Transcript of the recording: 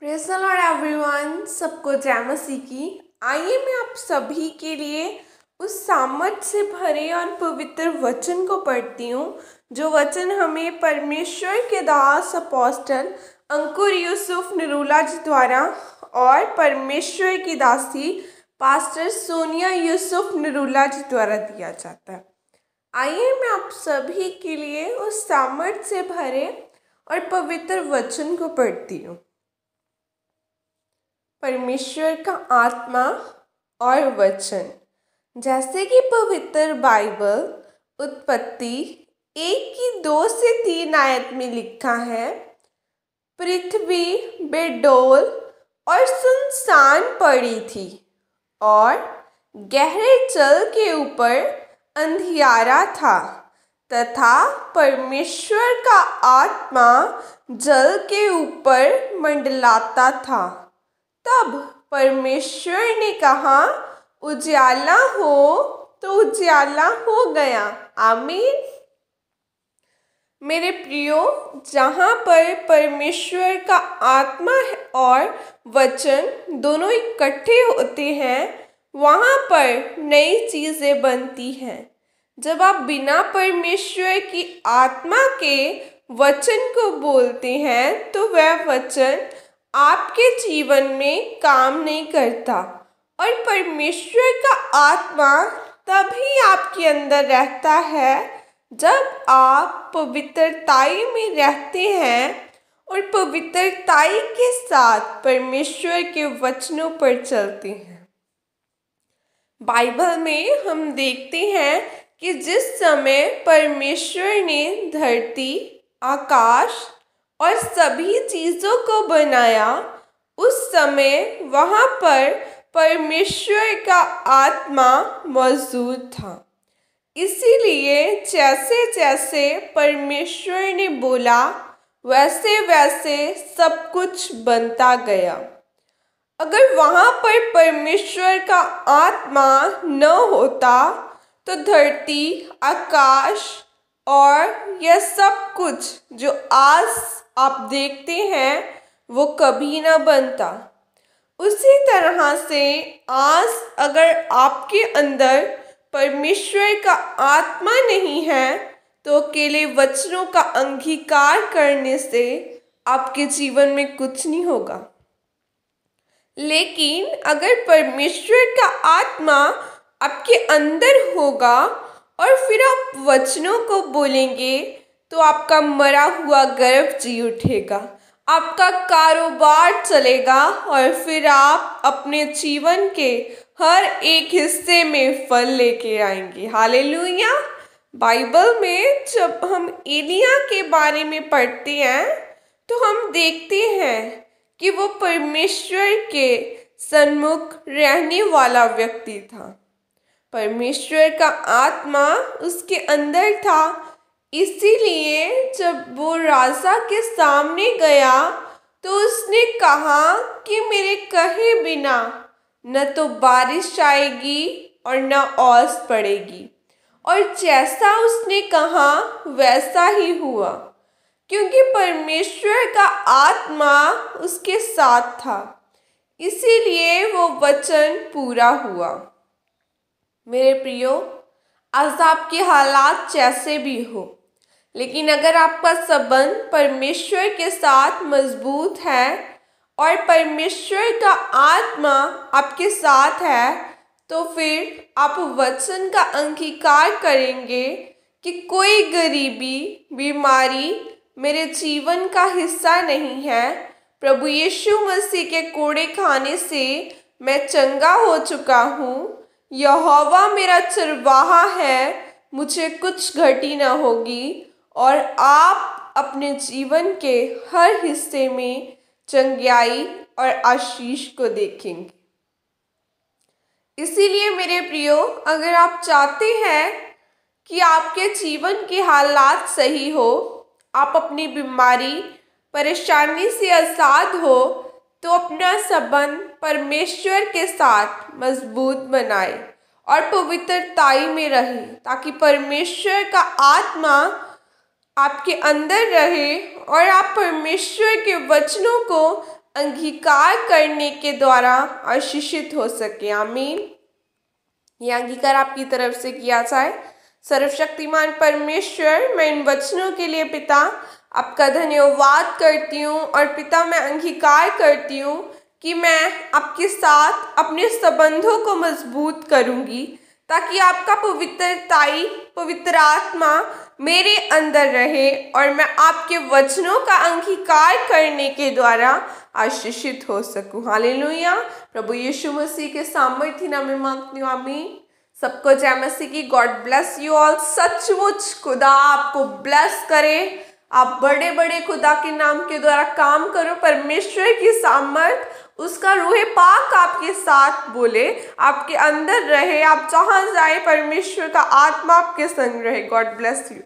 Praise the Lord everyone, सबको जय मसीह की। आइए मैं आप सभी के लिए उस सामर्थ से भरे और पवित्र वचन को पढ़ती हूँ, जो वचन हमें परमेश्वर के दास अपोस्टल अंकुर यूसुफ निरूला जी द्वारा और परमेश्वर की दासी पास्टर सोनिया यूसुफ निरूला जी द्वारा दिया जाता है। आइए मैं आप सभी के लिए उस सामर्थ से भरे और पवित्र वचन को पढ़ती हूँ। परमेश्वर का आत्मा और वचन। जैसे कि पवित्र बाइबल उत्पत्ति 1 की 2 से 3 आयत में लिखा है, पृथ्वी बेडौल और सुनसान पड़ी थी और गहरे जल के ऊपर अंधियारा था तथा परमेश्वर का आत्मा जल के ऊपर मंडलाता था। तब परमेश्वर ने कहा, उजाला हो, तो उजाला हो गया। आमीन। मेरे प्रियो, जहाँ पर परमेश्वर का आत्मा और वचन दोनों इकट्ठे होते हैं, वहाँ पर नई चीज़ें बनती हैं। जब आप बिना परमेश्वर की आत्मा के वचन को बोलते हैं तो वह वचन आपके जीवन में काम नहीं करता और परमेश्वर का आत्मा तभी आपके अंदर रहता है जब आप पवित्रताई में रहते हैं और पवित्रताई के साथ परमेश्वर के वचनों पर चलते हैं। बाइबल में हम देखते हैं कि जिस समय परमेश्वर ने धरती, आकाश और सभी चीज़ों को बनाया, उस समय वहाँ पर परमेश्वर का आत्मा मौजूद था। इसीलिए जैसे जैसे परमेश्वर ने बोला, वैसे वैसे सब कुछ बनता गया। अगर वहाँ पर परमेश्वर का आत्मा न होता तो धरती, आकाश और यह सब कुछ जो आज आप देखते हैं वो कभी ना बनता। उसी तरह से आज अगर आपके अंदर परमेश्वर का आत्मा नहीं है तो अकेले वचनों का अंगीकार करने से आपके जीवन में कुछ नहीं होगा। लेकिन अगर परमेश्वर का आत्मा आपके अंदर होगा और फिर आप वचनों को बोलेंगे तो आपका मरा हुआ गर्भ जी उठेगा, आपका कारोबार चलेगा और फिर आप अपने जीवन के हर एक हिस्से में फल लेके आएंगे। हालेलुया। बाइबल में जब हम एलिया के बारे में पढ़ते हैं तो हम देखते हैं कि वो परमेश्वर के सन्मुख रहने वाला व्यक्ति था। परमेश्वर का आत्मा उसके अंदर था, इसीलिए जब वो राजा के सामने गया तो उसने कहा कि मेरे कहे बिना न तो बारिश आएगी और न ओस पड़ेगी। और जैसा उसने कहा वैसा ही हुआ, क्योंकि परमेश्वर का आत्मा उसके साथ था, इसीलिए वो वचन पूरा हुआ। मेरे प्रियो, आज आपके हालात जैसे भी हो, लेकिन अगर आपका संबंध परमेश्वर के साथ मजबूत है और परमेश्वर का आत्मा आपके साथ है तो फिर आप वचन का अंगीकार करेंगे कि कोई गरीबी, बीमारी मेरे जीवन का हिस्सा नहीं है। प्रभु यीशु मसीह के कोड़े खाने से मैं चंगा हो चुका हूँ। यहोवा मेरा चरवाहा है, मुझे कुछ घटी न होगी। और आप अपने जीवन के हर हिस्से में चंगाई और आशीष को देखेंगे। इसीलिए मेरे प्रियो, अगर आप चाहते हैं कि आपके जीवन के हालात सही हो, आप अपनी बीमारी, परेशानी से आज़ाद हो, तो अपना संबंध परमेश्वर के साथ मजबूत बनाए और पवित्रताई में रहे, ताकि परमेश्वर का आत्मा आपके अंदर रहे और आप परमेश्वर के वचनों को अंगीकार करने के द्वारा आशीषित हो सके। आमीन। यह अंगीकार आपकी तरफ से किया जाए। सर्वशक्तिमान परमेश्वर, मैं इन वचनों के लिए पिता आपका धन्यवाद करती हूँ और पिता मैं अंगीकार करती हूँ कि मैं आपके साथ अपने संबंधों को मजबूत करूँगी, ताकि आपका पवित्र आत्मा मेरे अंदर रहे और मैं आपके वचनों का अंगीकार करने के द्वारा आशीषित हो सकूं। हालेलुया। प्रभु यीशु मसीह के सामर्थ्य नाम में मांगती हूँ। आमीन। सबको जय मसीह की। God bless you all. सचमुच खुदा आपको ब्लेस करे। आप बड़े बड़े खुदा के नाम के द्वारा काम करो। परमेश्वर की सामर्थ, उसका रूहे पाक आपके साथ बोले, आपके अंदर रहे। आप जहाँ जाए परमेश्वर का आत्मा आपके संग रहे। God bless you.